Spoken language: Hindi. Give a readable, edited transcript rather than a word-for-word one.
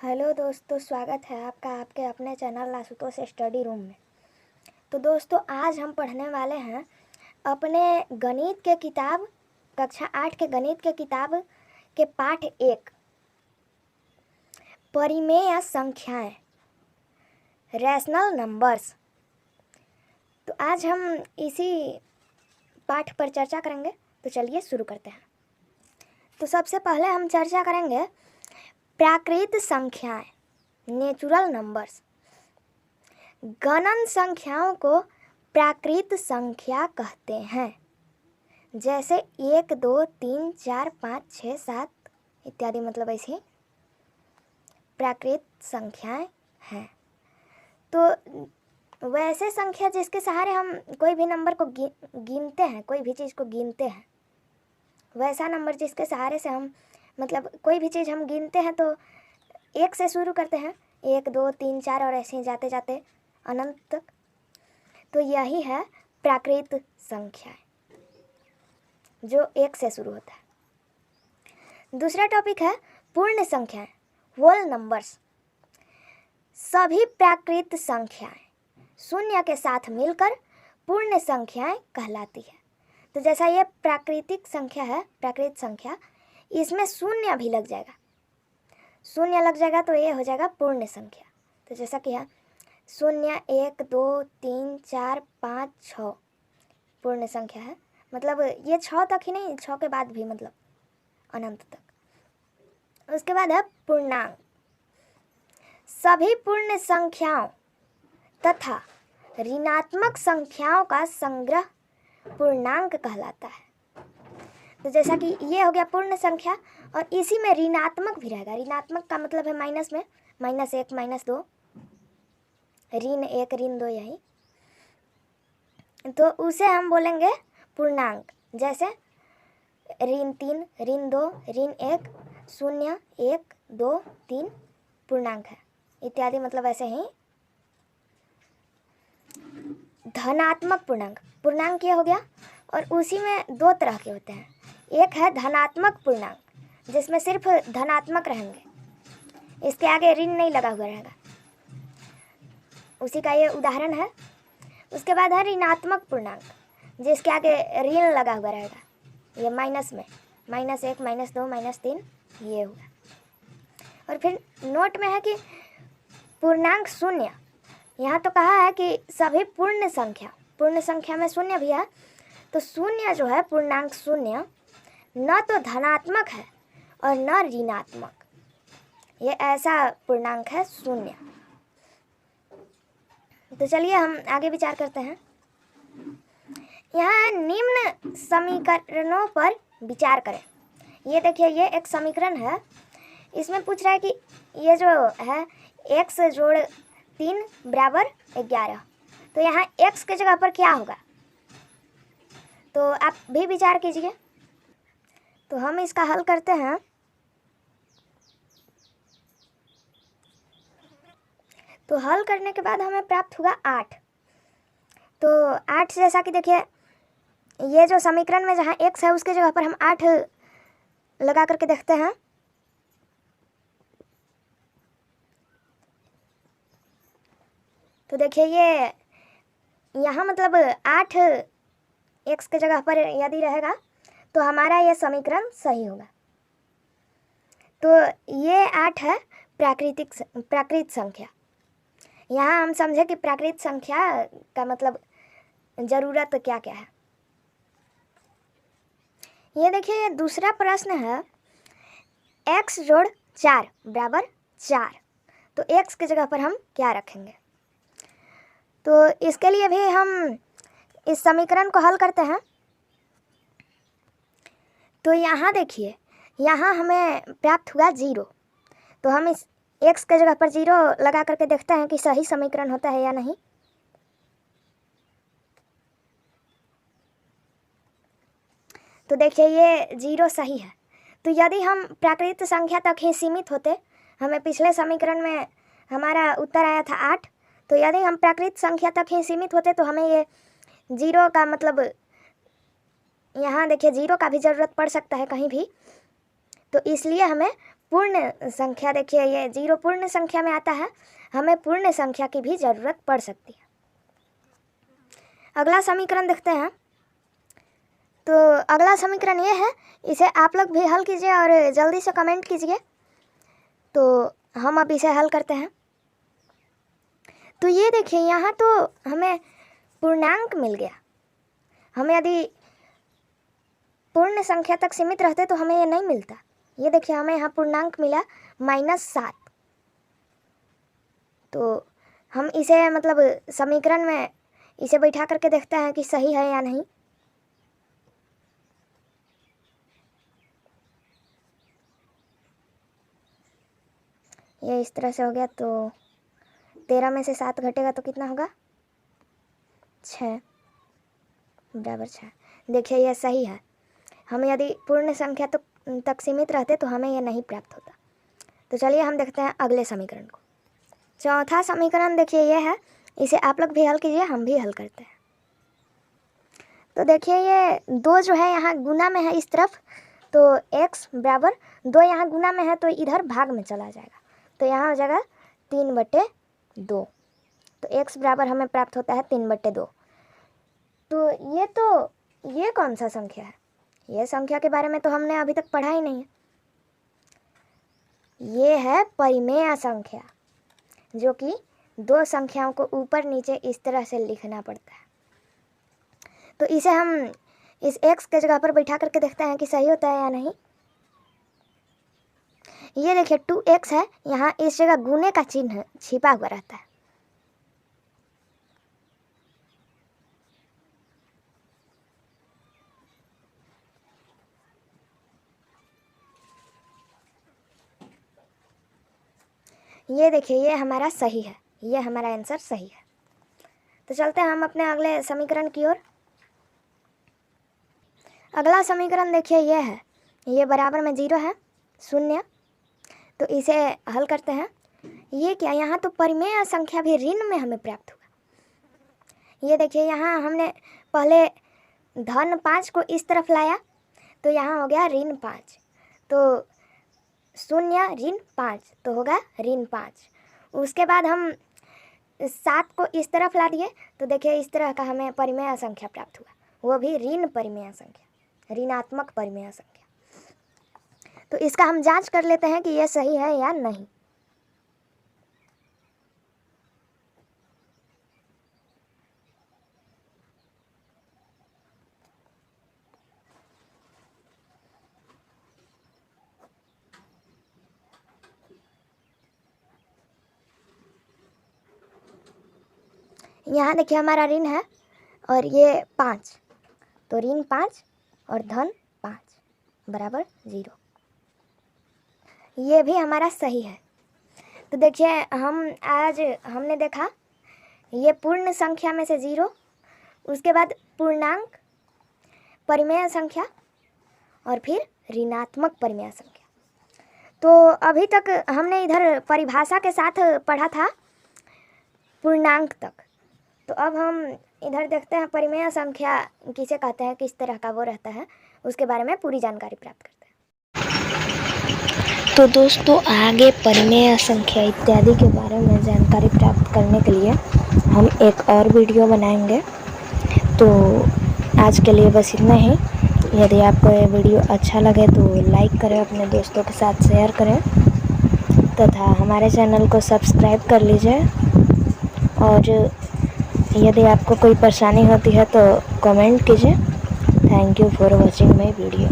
हेलो दोस्तों, स्वागत है आपका आपके अपने चैनल आशुतोष स्टडी रूम में। तो दोस्तों, आज हम पढ़ने वाले हैं अपने गणित के किताब कक्षा 8 के गणित के किताब के पाठ 1 परिमेय संख्याएं, रैशनल नंबर्स। तो आज हम इसी पाठ पर चर्चा करेंगे। तो चलिए शुरू करते हैं। तो सबसे पहले हम चर्चा करेंगे प्राकृत संख्याएं, नेचुरल नंबर्स। गणन संख्याओं को प्राकृत संख्या कहते हैं, जैसे 1, 2, 3, 4, 5, 6, 7 इत्यादि, मतलब ऐसी प्राकृत संख्याएं हैं। तो वैसे संख्या जिसके सहारे हम कोई भी नंबर को गिनते हैं, कोई भी चीज़ को गिनते हैं, वैसा नंबर जिसके सहारे से हम मतलब कोई भी चीज़ हम गिनते हैं तो 1 से शुरू करते हैं, 1, 2, 3, 4 और ऐसे ही जाते जाते अनंत तक। तो यही है प्राकृत संख्याएं, जो 1 से शुरू होता है। दूसरा टॉपिक है पूर्ण संख्याएं, होल नंबर्स। सभी प्राकृत संख्याएं शून्य के साथ मिलकर पूर्ण संख्याएं कहलाती है। तो जैसा ये प्राकृतिक संख्या है, प्राकृत संख्या, इसमें शून्य भी लग जाएगा, शून्य लग जाएगा तो ये हो जाएगा पूर्ण संख्या। तो जैसा कि है 0, 1, 2, 3, 4, 5, 6 पूर्ण संख्या है। मतलब ये 6 तक ही नहीं, 6 के बाद भी, मतलब अनंत तक। उसके बाद है पूर्णांक। सभी पूर्ण संख्याओं तथा ऋणात्मक संख्याओं का संग्रह पूर्णांक कहलाता है। तो जैसा कि ये हो गया पूर्ण संख्या, और इसी में ऋणात्मक भी रहेगा। ऋणात्मक का मतलब है माइनस में, -1, -2, ऋण 1, ऋण 2, यही। तो उसे हम बोलेंगे पूर्णांक। जैसे ऋण 3, ऋण 2, ऋण 1, 0, 1, 2, 3 पूर्णांक है इत्यादि, मतलब ऐसे ही। धनात्मक पूर्णांक, पूर्णांक ये हो गया, और उसी में 2 तरह के होते हैं। एक है धनात्मक पूर्णांक, जिसमें सिर्फ धनात्मक रहेंगे, इसके आगे ऋण नहीं लगा हुआ रहेगा, उसी का ये उदाहरण है। उसके बाद है ऋणात्मक पूर्णांक, जिसके आगे ऋण लगा हुआ रहेगा, ये माइनस में, -1, -2, -3 ये हुआ। और फिर नोट में है कि पूर्णांक शून्य, यहाँ तो कहा है कि सभी पूर्ण संख्या में शून्य भी है। तो शून्य जो है, पूर्णांक शून्य, न तो धनात्मक है और न ऋणात्मक, ये ऐसा पूर्णांक है शून्य। तो चलिए हम आगे विचार करते हैं। यहाँ निम्न समीकरणों पर विचार करें। ये देखिए, ये एक समीकरण है, इसमें पूछ रहा है कि ये जो है x जोड़ 3 बराबर 11। तो यहाँ x के जगह पर क्या होगा, तो आप भी विचार कीजिए। तो हम इसका हल करते हैं। तो हल करने के बाद हमें प्राप्त होगा 8। तो 8 जैसा कि देखिए, ये जो समीकरण में जहाँ x है उसके जगह पर हम 8 लगा करके देखते हैं। तो देखिए, ये यहाँ मतलब 8 x के जगह पर यदि रहेगा तो हमारा ये समीकरण सही होगा। तो ये 8 है प्राकृत संख्या। यहाँ हम समझे कि प्राकृत संख्या का मतलब ज़रूरत क्या क्या है। ये देखिए, ये दूसरा प्रश्न है, x जोड़ 4 बराबर 4। तो x के जगह पर हम क्या रखेंगे। तो इसके लिए भी हम इस समीकरण को हल करते हैं। तो यहाँ देखिए, यहाँ हमें प्राप्त हुआ 0। तो हम इस x के जगह पर 0 लगा करके देखते हैं कि सही समीकरण होता है या नहीं। तो देखिए, ये 0 सही है। तो यदि हम प्राकृत संख्या तक ही सीमित होते, हमें पिछले समीकरण में हमारा उत्तर आया था 8, तो यदि हम प्राकृत संख्या तक ही सीमित होते तो हमें ये 0 का मतलब, यहाँ देखिए 0 का भी ज़रूरत पड़ सकता है कहीं भी। तो इसलिए हमें पूर्ण संख्या, देखिए ये 0 पूर्ण संख्या में आता है, हमें पूर्ण संख्या की भी ज़रूरत पड़ सकती है। अगला समीकरण देखते हैं। तो अगला समीकरण ये है, इसे आप लोग भी हल कीजिए और जल्दी से कमेंट कीजिए। तो हम अब इसे हल करते हैं। तो ये देखिए यहाँ तो हमें पूर्णांक मिल गया। हमें यदि पूर्ण संख्या तक सीमित रहते तो हमें ये नहीं मिलता। ये देखिए हमें यहाँ पूर्णांक मिला -7। तो हम इसे मतलब समीकरण में इसे बैठा करके देखते हैं कि सही है या नहीं। ये इस तरह से हो गया। तो 13 में से 7 घटेगा तो कितना होगा? 6 बराबर 6। देखिए यह सही है। हम यदि पूर्ण संख्या तक सीमित रहते तो हमें यह नहीं प्राप्त होता। तो चलिए हम देखते हैं अगले समीकरण को। चौथा समीकरण देखिए यह है, इसे आप लोग भी हल कीजिए, हम भी हल करते हैं। तो देखिए ये 2 जो है यहाँ गुना में है इस तरफ, तो x बराबर 2 यहाँ गुना में है तो इधर भाग में चला जाएगा। तो यहाँ हो जाएगा 3/2। तो x बराबर हमें प्राप्त होता है 3/2। तो ये कौन सा संख्या है? ये संख्या के बारे में तो हमने अभी तक पढ़ा ही नहीं है। ये है परिमेय संख्या, जो कि 2 संख्याओं को ऊपर नीचे इस तरह से लिखना पड़ता है। तो इसे हम इस x के जगह पर बैठा करके देखते हैं कि सही होता है या नहीं। ये देखिए 2x है, यहाँ इस जगह गुने का चिन्ह छिपा हुआ रहता है। ये देखिए ये हमारा सही है, ये हमारा आंसर सही है। तो चलते हैं हम अपने अगले समीकरण की ओर। अगला समीकरण देखिए ये है, ये बराबर में 0 है, 0। तो इसे हल करते हैं। ये क्या, यहाँ तो परिमेय संख्या भी ऋण में हमें प्राप्त हुआ। ये देखिए यहाँ हमने पहले धन 5 को इस तरफ लाया, तो यहाँ हो गया -5। तो 0 ऋण 5 तो होगा -5। उसके बाद हम 7 को इस तरफ ला दिए, तो देखिए इस तरह का हमें परिमेय संख्या प्राप्त हुआ, वो भी ऋण परिमेय संख्या, ऋणात्मक परिमेय संख्या। तो इसका हम जांच कर लेते हैं कि यह सही है या नहीं। यहाँ देखिए हमारा ऋण है और ये 5, तो ऋण 5 और धन 5 बराबर 0। ये भी हमारा सही है। तो देखिए हमने देखा ये पूर्ण संख्या में से 0, उसके बाद पूर्णांक, परिमेय संख्या और फिर ऋणात्मक परिमेय संख्या। तो अभी तक हमने इधर परिभाषा के साथ पढ़ा था पूर्णांक तक। तो अब हम इधर देखते हैं परिमेय संख्या किसे कहते हैं, किस तरह का वो रहता है, उसके बारे में पूरी जानकारी प्राप्त करते हैं। तो दोस्तों आगे परिमेय संख्या इत्यादि के बारे में जानकारी प्राप्त करने के लिए हम एक और वीडियो बनाएंगे। तो आज के लिए बस इतना ही। यदि आपको ये वीडियो अच्छा लगे तो लाइक करें, अपने दोस्तों के साथ शेयर करें तथा हमारे चैनल को सब्सक्राइब कर लीजिए। और यदि आपको कोई परेशानी होती है तो कमेंट कीजिए। Thank you for watching my video.